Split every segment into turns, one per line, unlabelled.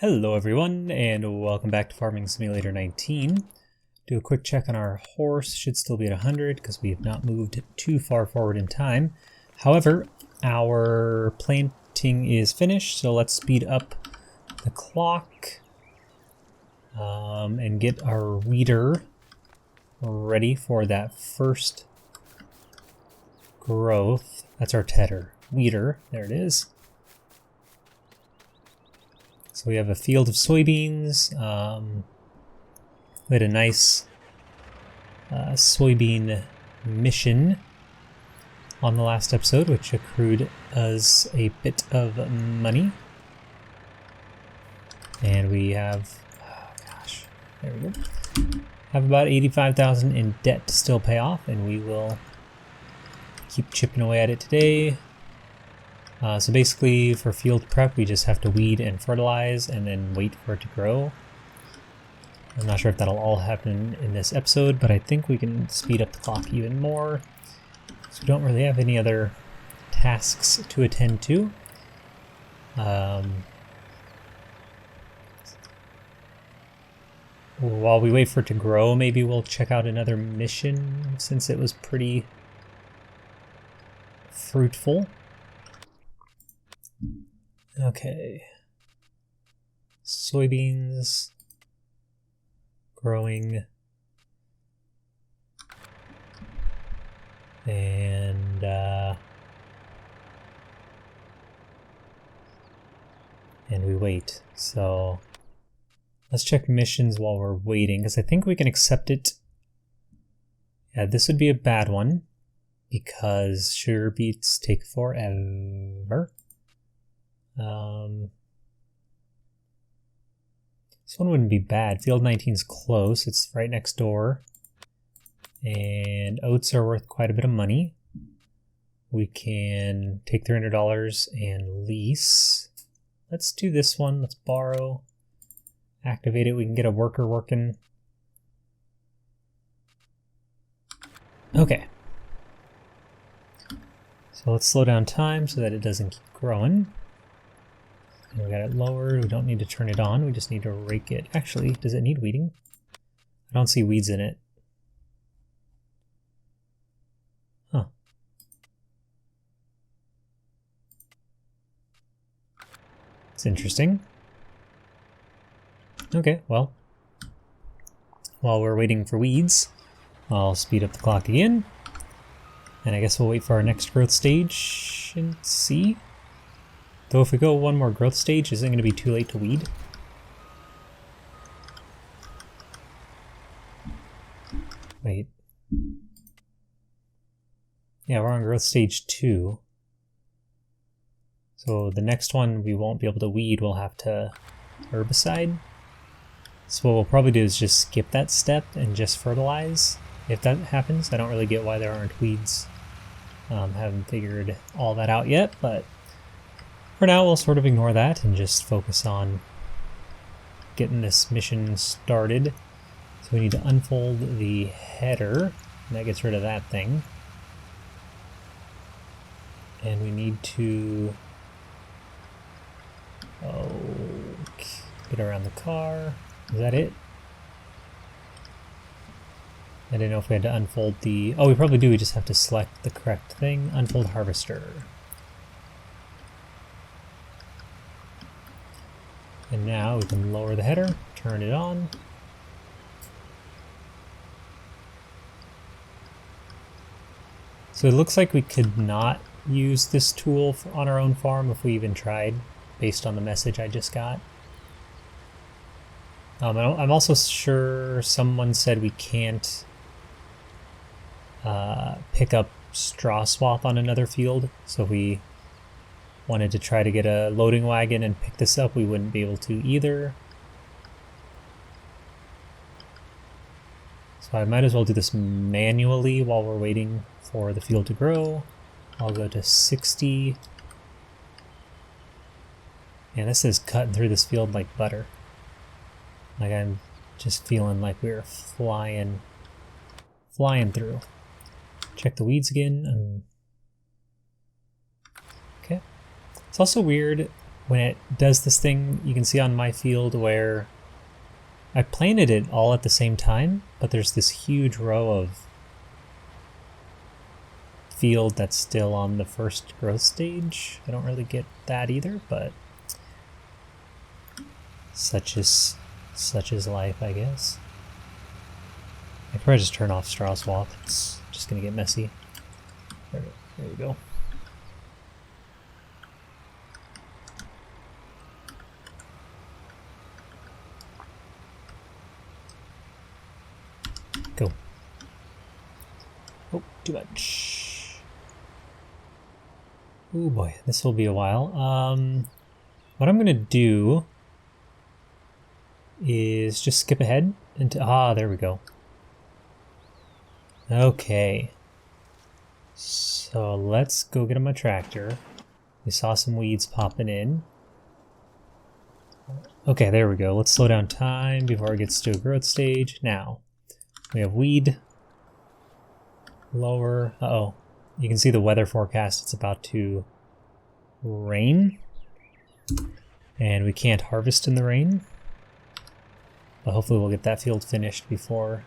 Hello everyone, and welcome back to Farming Simulator 19. Do a quick check on our horse. Should still be at 100 because we have not moved too far forward in time. However, our planting is finished, so let's speed up the clock and get our weeder ready for that first growth. That's our tedder. Weeder, there it is. So we have a field of soybeans. We had a nice soybean mission on the last episode, which accrued us a bit of money. And we have, there we go. Have about 85,000 in debt to still pay off, and we will keep chipping away at it today. So basically for field prep we just have to weed and fertilize and then wait for it to grow. I'm not sure if that'll all happen in this episode, but I think we can speed up the clock even more. So we don't really have any other tasks to attend to. While we wait for it to grow, maybe we'll check out another mission since it was pretty fruitful. Okay, soybeans growing, and we wait. So let's check missions while we're waiting, because I think we can accept it. Yeah, this would be a bad one because sugar beets take forever. This one wouldn't be bad. Field 19 is close. It's right next door. And oats are worth quite a bit of money. We can take $300 and lease. Let's do this one. Let's borrow. Activate it. We can get a worker working. Okay. So let's slow down time so that it doesn't keep growing. And we got it lowered. We don't need to turn it on. We just need to rake it. Actually, does it need weeding? I don't see weeds in it. Huh. It's interesting. Okay, well, while we're waiting for weeds, I'll speed up the clock again. And I guess we'll wait for our next growth stage and see. Though if we go one more growth stage, is it going to be too late to weed? Wait. Yeah, we're on growth stage 2. So the next one we won't be able to weed, we'll have to herbicide. So what we'll probably do is just skip that step and just fertilize. If that happens, I don't really get why there aren't weeds. Haven't figured all that out yet, but for now, we'll sort of ignore that and just focus on getting this mission started. So we need to unfold the header, and that gets rid of that thing. And we need to get around the car. Is that it? I didn't know if we had to unfold the... Oh, we probably do. We just have to select the correct thing. Unfold harvester. And now we can lower the header, turn it on. So it looks like we could not use this tool on our own farm if we even tried, based on the message I just got. I'm also sure someone said we can't pick up straw swap on another field, so if we wanted to try to get a loading wagon and pick this up, we wouldn't be able to either. So I might as well do this manually while we're waiting for the field to grow. I'll go to 60. And this is cutting through this field like butter. Like I'm just feeling like we're flying through. Check the weeds again. Okay. It's also weird when it does this thing, you can see on my field where I planted it all at the same time, but there's this huge row of field that's still on the first growth stage. I don't really get that either, but such is life, I guess. I could probably just turn off straw swap. It's just gonna get messy. There we go. Go. Oh, too much. Oh boy, this will be a while. What I'm gonna do is just skip ahead into, there we go. Okay. So let's go get on my tractor. We saw some weeds popping in. Okay, there we go. Let's slow down time before it gets to a growth stage. Now, we have weed. Lower. Uh-oh. You can see the weather forecast. It's about to rain. And we can't harvest in the rain. But hopefully we'll get that field finished before...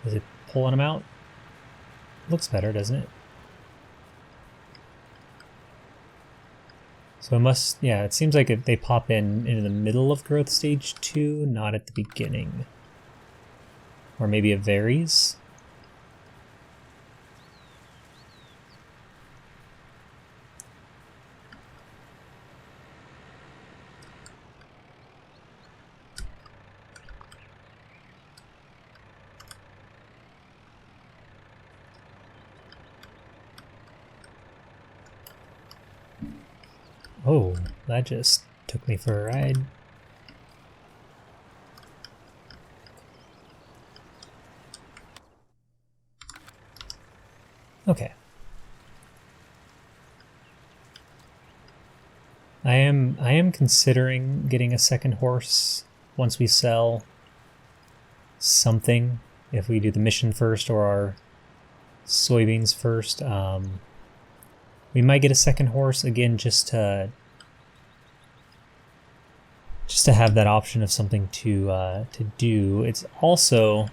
is it pulling them out? Looks better, doesn't it? So it must, yeah, it seems like they pop in the middle of growth stage 2, not at the beginning. Or maybe it varies. Oh, that just took me for a ride. Okay. I am considering getting a second horse once we sell something. If we do the mission first or our soybeans first. We might get a second horse again just to have that option of something to do. It's also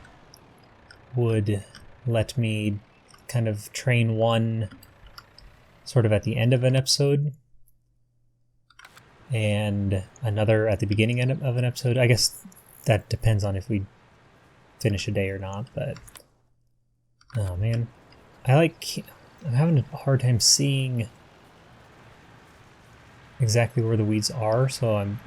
would let me kind of train one sort of at the end of an episode and another at the beginning of an episode. I guess that depends on if we finish a day or not, but oh man, I'm having a hard time seeing exactly where the weeds are, so I'm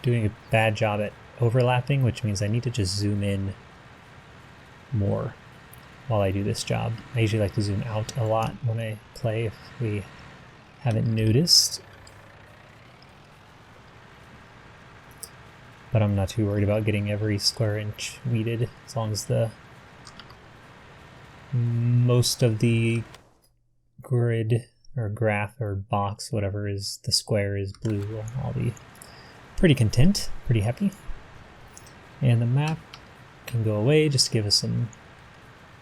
doing a bad job at overlapping, which means I need to just zoom in more while I do this job. I usually like to zoom out a lot when I play if we haven't noticed. But I'm not too worried about getting every square inch weeded as long as most of the grid or graph or box, whatever is the square is blue. I'll be pretty content, pretty happy. And the map can go away just to give us some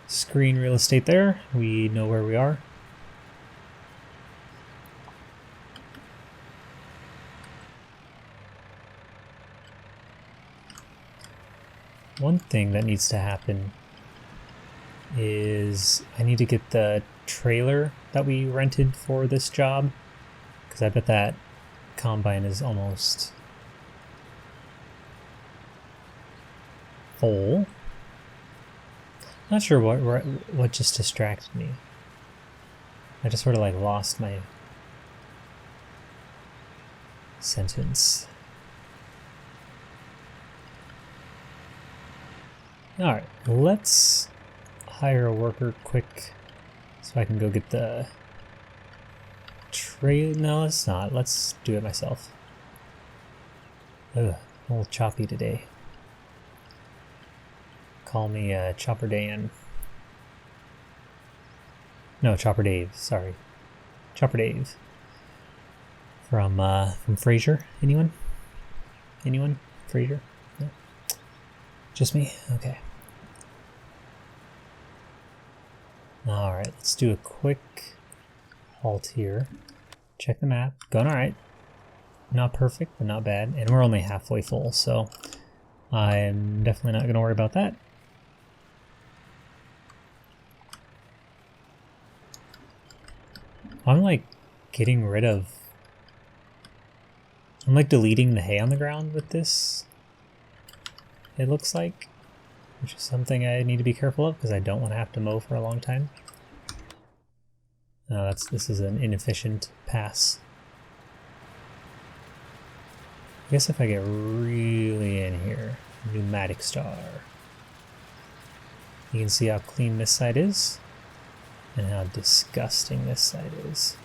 screen real estate there. We know where we are. One thing that needs to happen is I need to get the trailer that we rented for this job, because I bet that combine is almost full. Not sure what just distracted me. I just sort of like lost my sentence. Alright, let's hire a worker quick so I can go get the trailer. No, let's not. Let's do it myself. Ugh, a little choppy today. Call me Chopper Dan. No, Chopper Dave, sorry. Chopper Dave. From Frasier. Anyone? Anyone? Frasier? No? Just me? Okay. Alright, let's do a quick halt here. Check the map. Going alright. Not perfect, but not bad. And we're only halfway full, so I'm definitely not going to worry about that. I'm like getting rid of... I'm like deleting the hay on the ground with this, it looks like. Which is something I need to be careful of because I don't want to have to mow for a long time. This is an inefficient pass. I guess if I get really in here, pneumatic star. You can see how clean this side is and how disgusting this side is.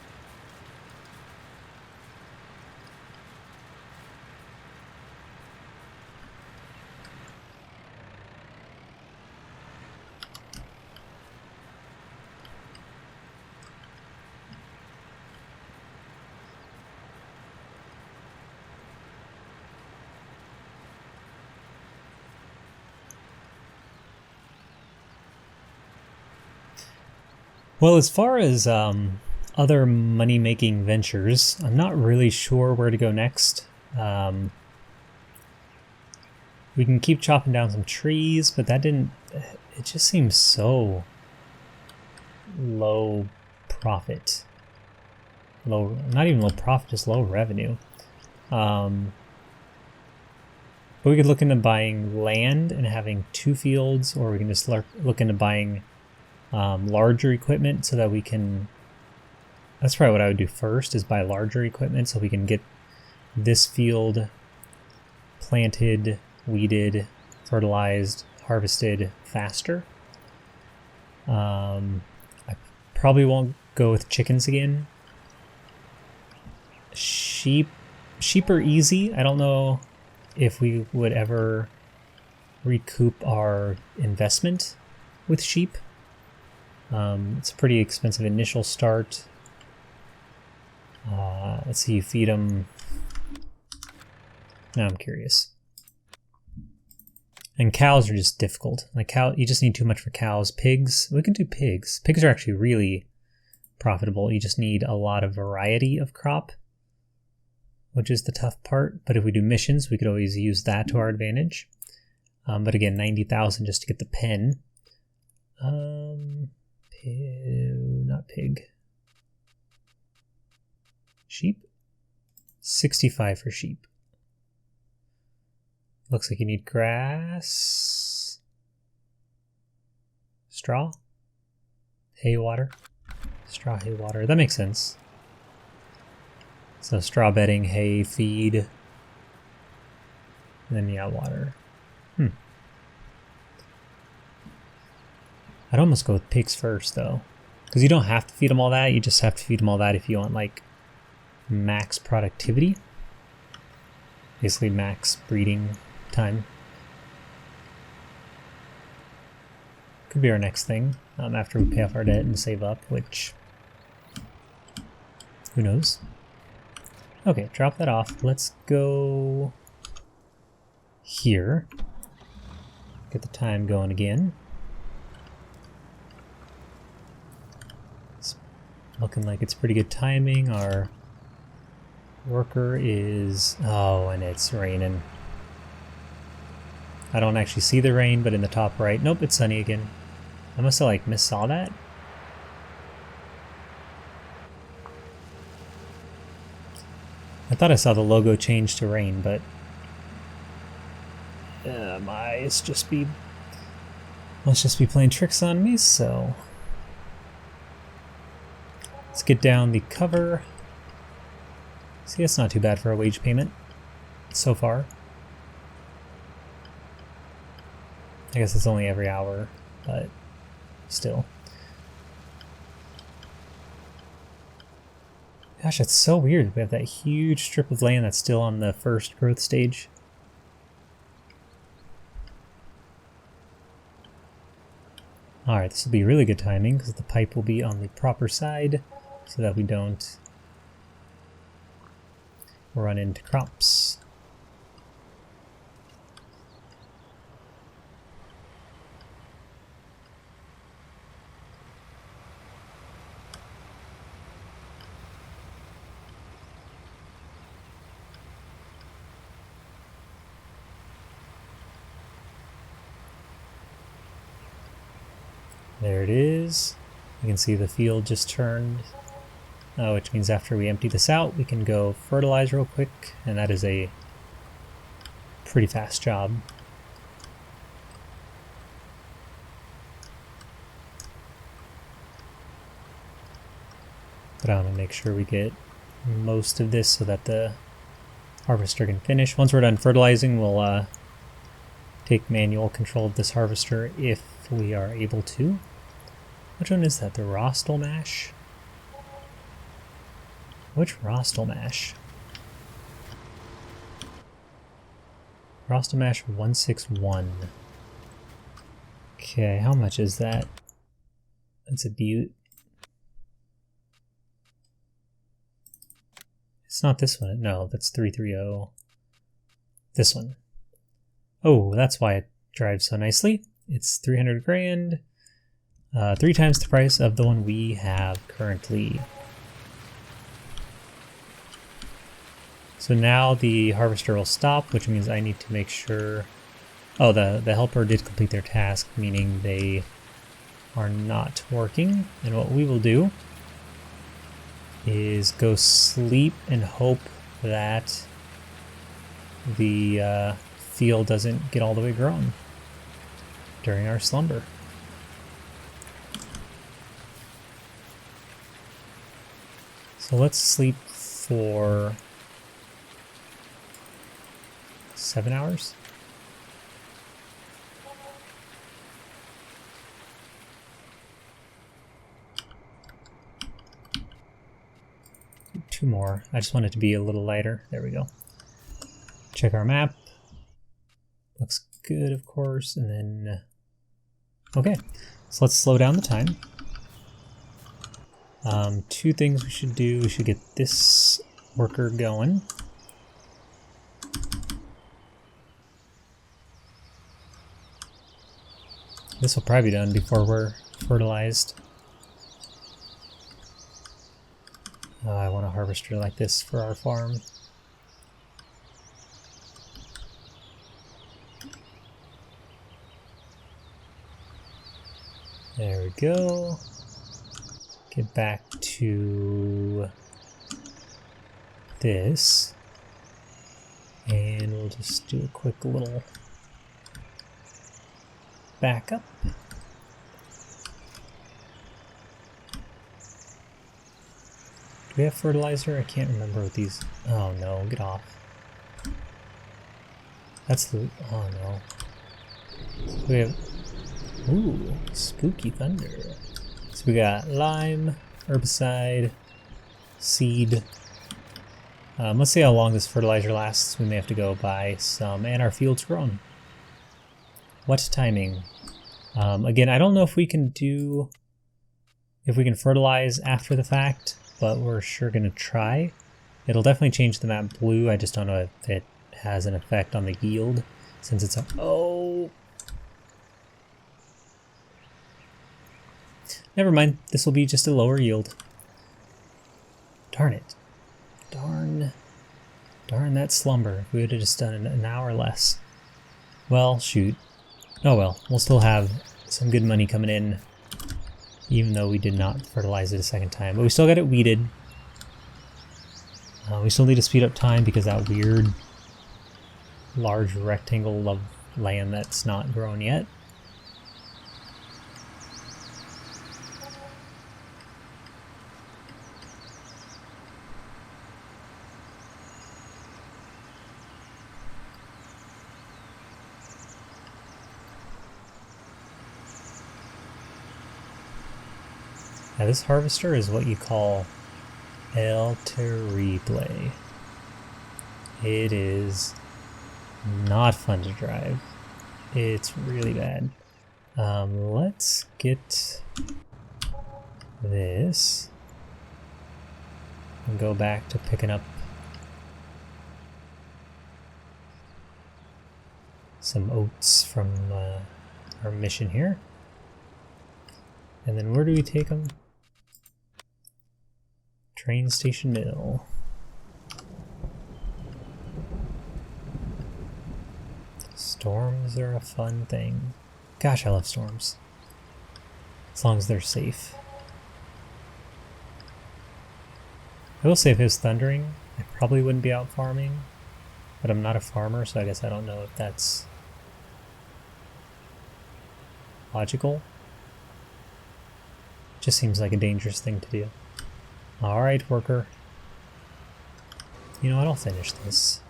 Well, as far as other money-making ventures, I'm not really sure where to go next. We can keep chopping down some trees, but that didn't... It just seems so low profit. Not even low profit, just low revenue. But we could look into buying land and having 2 fields, or we can just look into buying larger equipment so that we can... That's probably what I would do first, is buy larger equipment so we can get this field planted, weeded, fertilized, harvested faster. I probably won't go with chickens again. Sheep are easy. I don't know if we would ever recoup our investment with sheep. It's a pretty expensive initial start. Let's see, you feed them. Now I'm curious. And cows are just difficult. Like you just need too much for cows. Pigs, we can do pigs. Pigs are actually really profitable. You just need a lot of variety of crop, which is the tough part. But if we do missions, we could always use that to our advantage. But again, 90,000 just to get the pen. Not pig. Sheep? 65 for sheep. Looks like you need grass. Straw? Hay water? Straw, hay water. That makes sense. So straw bedding, hay, feed. And then yeah, water. I'd almost go with pigs first, though. Because you don't have to feed them all that. You just have to feed them all that if you want, like, max productivity. Basically, max breeding time. Could be our next thing, after we pay off our debt and save up, which... who knows? Okay, drop that off. Let's go... here. Get the time going again. Looking like it's pretty good timing. Our worker is... oh, and it's raining. I don't actually see the rain, but in the top right... nope, it's sunny again. I must have, like, missaw that. I thought I saw the logo change to rain, but... my eyes just be... must just be playing tricks on me, so... let's get down the cover. See, that's not too bad for a wage payment so far. I guess it's only every hour, but still. Gosh, that's so weird. We have that huge strip of land that's still on the first growth stage. Alright, this will be really good timing because the pipe will be on the proper side so that we don't run into crops. There it is. You can see the field just turned, which means after we empty this out, we can go fertilize real quick, and that is a pretty fast job. But I want to make sure we get most of this so that the harvester can finish. Once we're done fertilizing, we'll take manual control of this harvester if we are able to. Which one is that? The Rostel mash? Which Rostel mash? Rostel mash 161. Okay, how much is that? That's a butte. It's not this one. No, that's 330. This one. Oh, that's why it drives so nicely. It's 300 grand. 3 times the price of the one we have currently. So now the harvester will stop, which means I need to make sure... Oh, the helper did complete their task, meaning they are not working. And what we will do is go sleep and hope that the field doesn't get all the way grown during our slumber. So let's sleep for 7 hours. Two more. I just want it to be a little lighter. There we go. Check our map. Looks good, of course. And then... Okay. So let's slow down the time. 2 things we should do. We should get this worker going. This will probably be done before we're fertilized. I want a harvester like this for our farm. There we go. Get back to this. And we'll just do a quick little backup. Do we have fertilizer? I can't remember what these... Oh no, get off. That's the... Oh no. So we have... Ooh, spooky thunder. So we got lime, herbicide, seed. Let's see how long this fertilizer lasts. We may have to go buy some, and our field's grown. What timing? Again, I don't know if we can fertilize after the fact, but we're sure gonna try. It'll definitely change the map blue. I just don't know if it has an effect on the yield, since it's a... Oh! Never mind, this will be just a lower yield. Darn it. Darn that slumber. If we would have just done an hour less. Well, shoot. Oh well, we'll still have some good money coming in, even though we did not fertilize it a second time. But we still got it weeded. We still need to speed up time because that weird large rectangle of land that's not grown yet. Now this harvester is what you call El Terrible. It is not fun to drive. It's really bad. Let's get this and go back to picking up some oats from our mission here. And then where do we take them? Train Station Mill. Storms are a fun thing. Gosh, I love storms. as long as they're safe. I will say if it was thundering, I probably wouldn't be out farming, but I'm not a farmer, so I guess I don't know if that's logical. Just seems like a dangerous thing to do. Alright, worker. You know what, I'll finish this.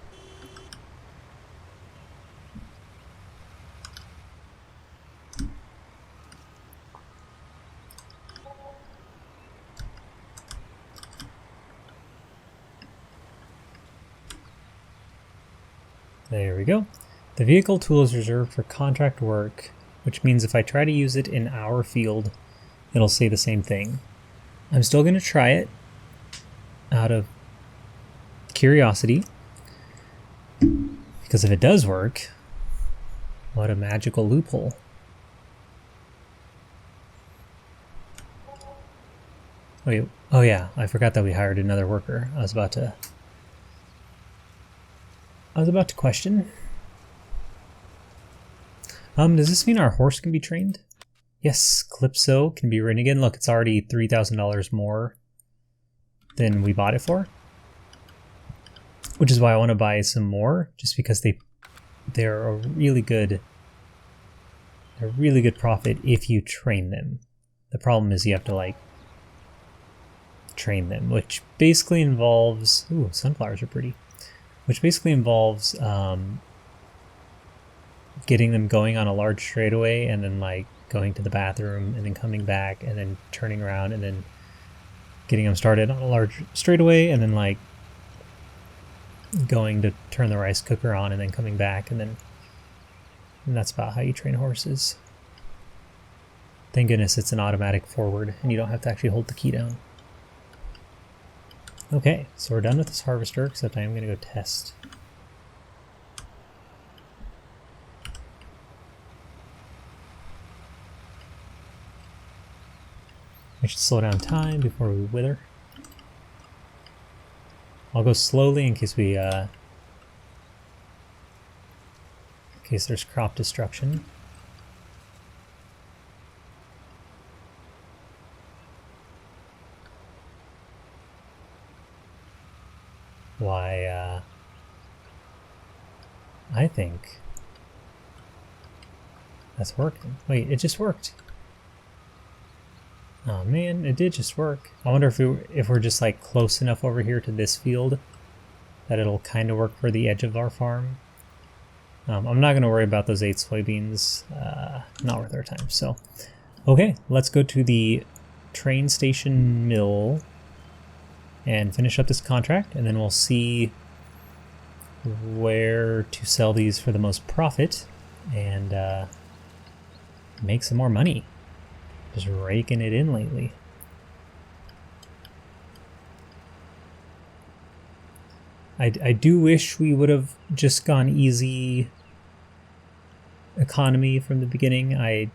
There we go. The vehicle tool is reserved for contract work, which means if I try to use it in our field, it'll say the same thing. I'm still going to try it out of curiosity, because if it does work, what a magical loophole. Wait, oh yeah, I forgot that we hired another worker. I was about to question. Does this mean our horse can be trained? Yes, Calypso can be ridden again. Look, it's already $3,000 more than we bought it for. Which is why I want to buy some more, just because they're a really good profit if you train them. The problem is you have to like train them, which basically involves, ooh, sunflowers are pretty. Which basically involves getting them going on a large straightaway and then like going to the bathroom and then coming back and then turning around and then getting them started on a large straightaway and then like going to turn the rice cooker on and then coming back and that's about how you train horses. Thank goodness it's an automatic forward and you don't have to actually hold the key down. Okay, so we're done with this harvester, except I am going to go test. I should slow down time before we wither. I'll go slowly in case there's crop destruction. Why, I think that's working. Wait, it just worked. Oh man, it did just work. I wonder if we're just like close enough over here to this field that it'll kind of work for the edge of our farm. I'm not going to worry about those 8 soybeans. Not worth our time. So, okay, let's go to the train station mill and finish up this contract, and then we'll see where to sell these for the most profit and make some more money. Just raking it in lately. I do wish we would have just gone easy economy from the beginning.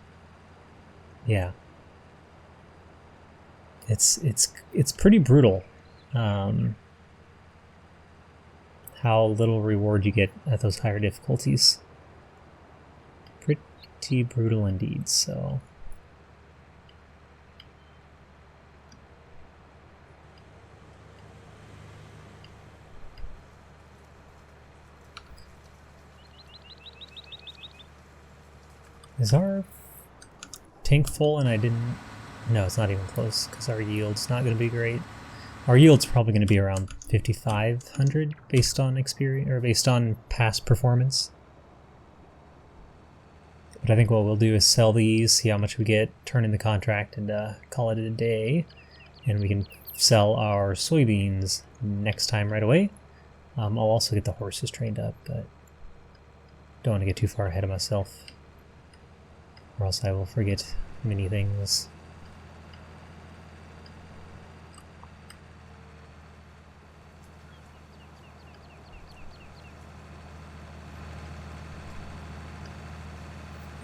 Yeah. It's pretty brutal. How little reward you get at those higher difficulties. Pretty brutal indeed, so. Is our tank full and I didn't... No, it's not even close because our yield's not going to be great. Our yield's probably going to be around 5,500 based on experience or based on past performance. But I think what we'll do is sell these, see how much we get, turn in the contract, and call it a day. And we can sell our soybeans next time right away. I'll also get the horses trained up, but don't want to get too far ahead of myself, or else I will forget many things.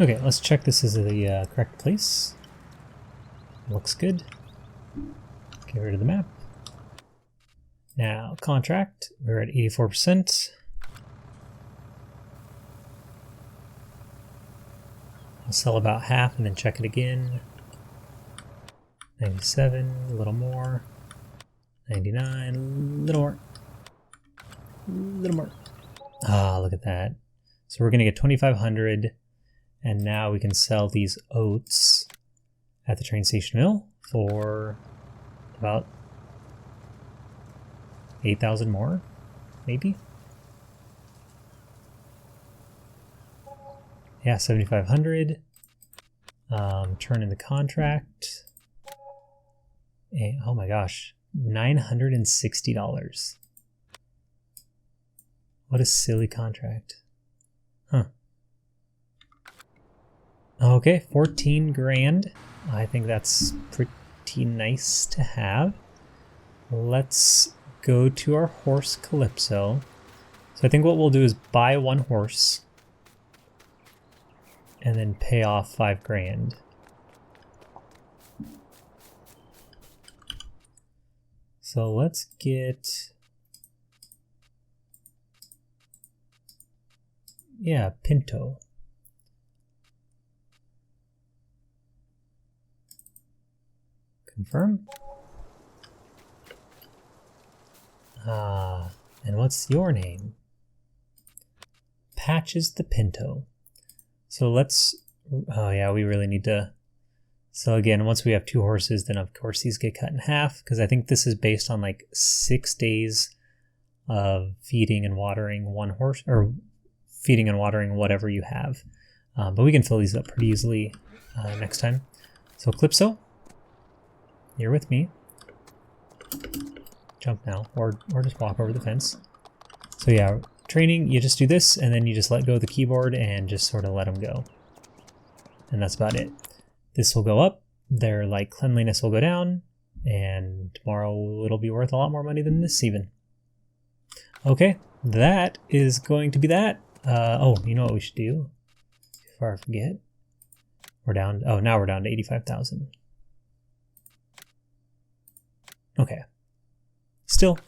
Okay, let's check this is the correct place. Looks good. Get rid of the map. Now, contract, we're at 84%. I'll sell about half and then check it again. 97, a little more. 99, a little more. A little more. Ah, look at that. So we're going to get 2,500, and now we can sell these oats at the train station mill for about 8,000 more, maybe? Yeah, 7,500. Turn in the contract. And, oh my gosh, $960. What a silly contract. Huh. Okay, 14 grand. I think that's pretty nice to have. Let's go to our horse Calypso. So I think what we'll do is buy one horse and then pay off 5 grand. So let's get, yeah, Pinto. Confirm. And what's your name? Patches the Pinto. So let's, oh yeah, we really need to, so again, once we have 2 horses, then of course these get cut in half, because I think this is based on like 6 days of feeding and watering one horse, or feeding and watering whatever you have. But we can fill these up pretty easily next time. So Calypso, you're with me. Jump now, or just walk over the fence. So yeah, training, you just do this, and then you just let go of the keyboard and just sort of let them go. And that's about it. This will go up, their like cleanliness will go down, and tomorrow it'll be worth a lot more money than this even. Okay, that is going to be that. Oh, you know what we should do? Before I forget. We're down, oh, now we're down to 85,000. Okay. Still,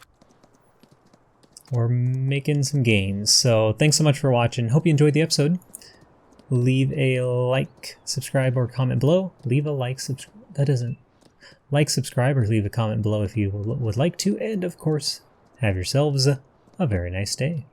we're making some gains. So thanks so much for watching. Hope you enjoyed the episode. Leave a like, subscribe, or comment below. Leave a like, that doesn't, like, subscribe, or leave a comment below if you would like to. And of course, have yourselves a very nice day.